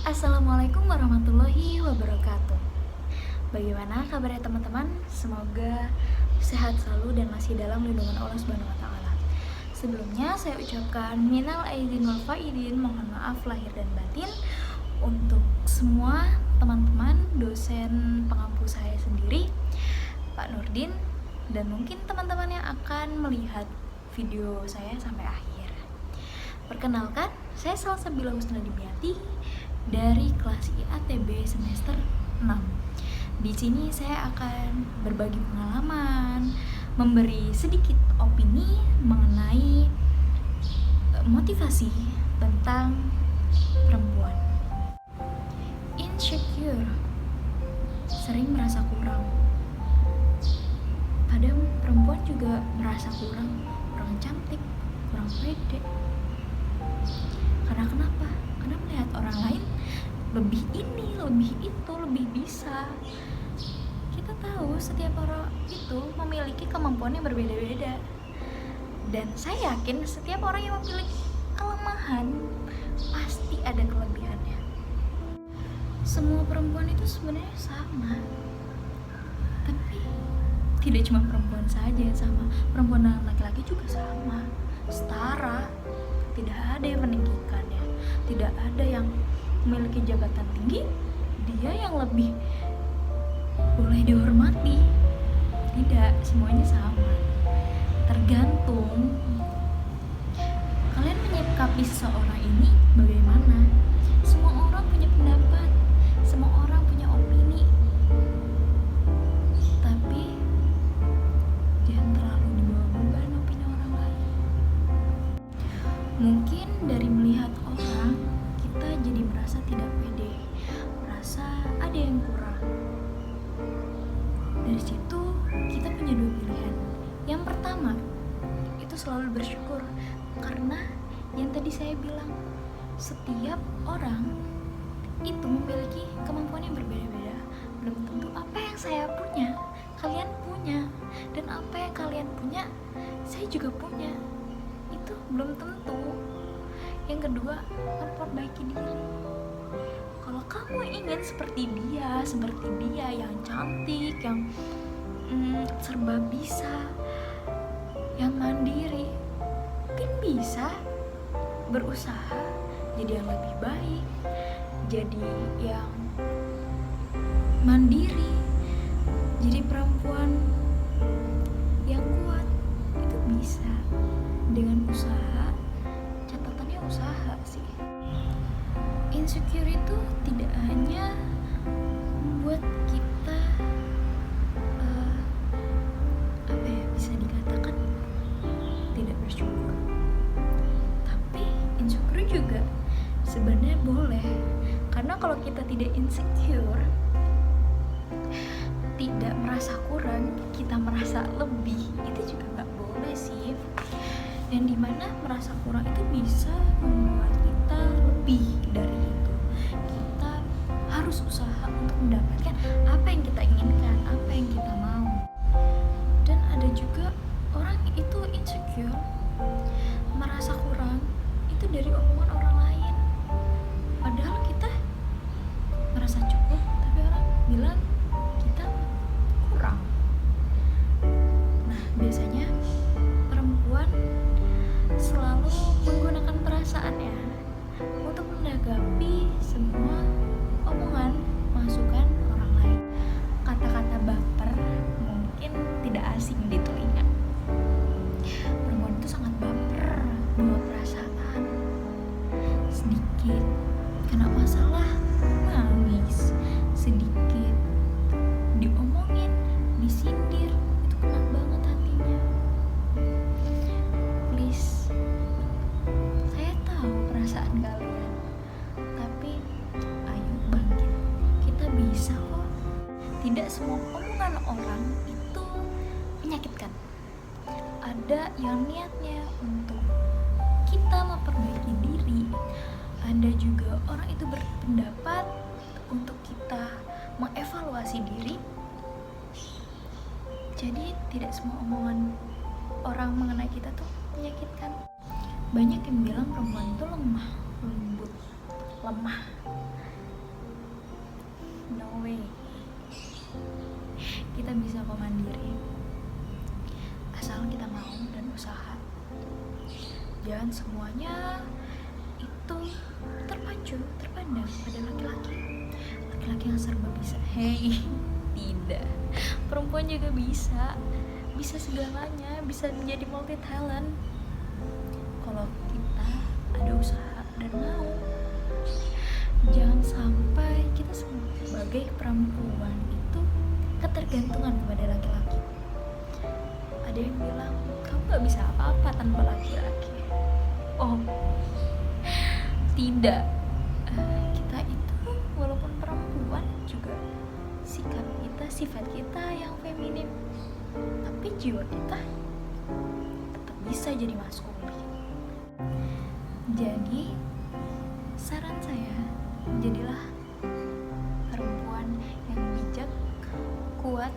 Assalamualaikum warahmatullahi wabarakatuh. Bagaimana kabarnya teman-teman? Semoga sehat selalu dan masih dalam lindungan Allah Subhanahu wa taala. Sebelumnya saya ucapkan minal aidin wal faidin, mohon maaf lahir dan batin untuk semua teman-teman dosen pengampu saya sendiri, Pak Nurdin, dan mungkin teman-teman yang akan melihat video saya sampai akhir. Perkenalkan, saya Salsabila Husnadimiati dari kelas IATB semester 6. Di sini saya akan berbagi pengalaman, memberi sedikit opini mengenai motivasi tentang perempuan. Insecure, sering merasa kurang. Kadang perempuan juga merasa kurang cantik, kurang pede. Karena kenapa? Karena melihat orang lain lebih ini, lebih itu, lebih bisa. Kita tahu setiap orang itu memiliki kemampuan yang berbeda-beda. Dan saya yakin setiap orang yang memiliki kelemahan pasti ada kelebihannya. Semua perempuan itu sebenarnya sama. Tapi tidak cuma perempuan saja yang sama, perempuan dan laki-laki juga sama, setara. Tidak ada yang meninggikannya, tidak ada yang memiliki jabatan tinggi, dia yang lebih boleh dihormati. Tidak, semuanya sama. Tergantung kalian menyikapi seseorang ini bagaimana. Semua orang punya pendapat, semua orang punya opini, tapi jangan terlalu dibawa beban opini orang lain. Mungkin dari melihat orang, kita jadi merasa tidak pede, merasa ada yang kurang. Dari situ kita punya dua pilihan. Yang pertama, itu selalu bersyukur, karena yang tadi saya bilang, setiap orang itu memiliki kemampuan yang berbeda-beda. Belum tentu apa yang saya punya kalian punya, dan apa yang kalian punya saya juga punya. Itu belum tentu. Yang kedua, memperbaiki diri. Kalau kamu ingin seperti dia yang cantik, yang serba bisa, yang mandiri, mungkin bisa berusaha jadi yang lebih baik, jadi yang mandiri, jadi perempuan yang kuat. Itu bisa dengan usaha. Catatannya usaha sih. Insecure itu tidak hanya membuat kita bisa dikatakan tidak bersyukur, tapi insecure juga sebenarnya boleh. Karena kalau kita tidak insecure, tidak merasa kurang, kita merasa lebih, itu juga nggak boleh sih. Dan dimana merasa kurang itu bisa membuat kita lebih dari itu. Kita harus usaha untuk mendapatkan apa yang kita inginkan, apa yang kita mau. Dan ada juga orang itu insecure, merasa kurang itu dari omongan orang lain. Padahal kita merasa cukup, tapi orang bilang kita kurang. Nah, biasanya perempuan selalu menggunakan perasaannya untuk menanggapi semua omongan, masukan orang lain. Kata-kata baper mungkin tidak asing di telinga. Perempuan itu sangat baper, bawa perasaan. Sedikit kena masalah, nangis. Sedikit diomongin, disindir, itu kena banget hatinya. Please, saya tahu perasaan kalian, tapi ayo bangkit. Kita bisa kok. Tidak semua omongan orang itu menyakitkan. Ada yang niatnya untuk kita memperbaiki diri. Ada juga orang itu berpendapat untuk kita mengevaluasi diri. Jadi tidak semua omongan orang mengenai kita tuh menyakitkan. Banyak yang bilang perempuan itu lemah, lembut, lemah. no way. Kita bisa kok mandiri, asal kita mau dan usaha. Jangan semuanya itu terpandang pada laki-laki yang serba bisa. Hey, tidak, perempuan juga bisa segalanya, bisa menjadi multi talent kalau kita ada usaha dan mau. Jangan sampai kita sebagai perempuan itu ketergantungan kepada laki-laki. Ada yang bilang kamu gak bisa apa-apa tanpa laki-laki. Oh, tidak. Kita itu walaupun perempuan juga sifat kita yang feminim, tapi jiwa kita tetap bisa jadi maskulin. Jadi saran saya, jadilah perempuan yang bijak, kuat,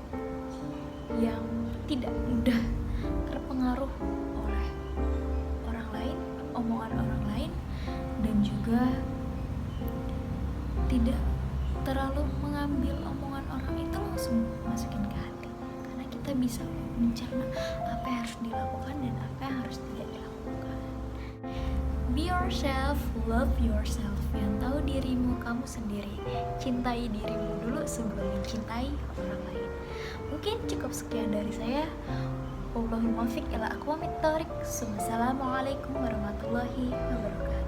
yang tidak mudah terpengaruh oleh orang lain, omongan orang lain, dan juga tidak terlalu mengambil omongan orang itu langsung masukin ke hati, karena kita bisa mencerna apa yang harus dilakukan dan apa yang harus tidak dilakukan. Be yourself, love yourself. Yang tahu dirimu kamu sendiri. Cintai dirimu dulu sebelum mencintai orang lain. Mungkin cukup sekian dari saya. Wallahul muwaffiq ila aqwamit thoriq. Wassalamualaikum warahmatullahi wabarakatuh.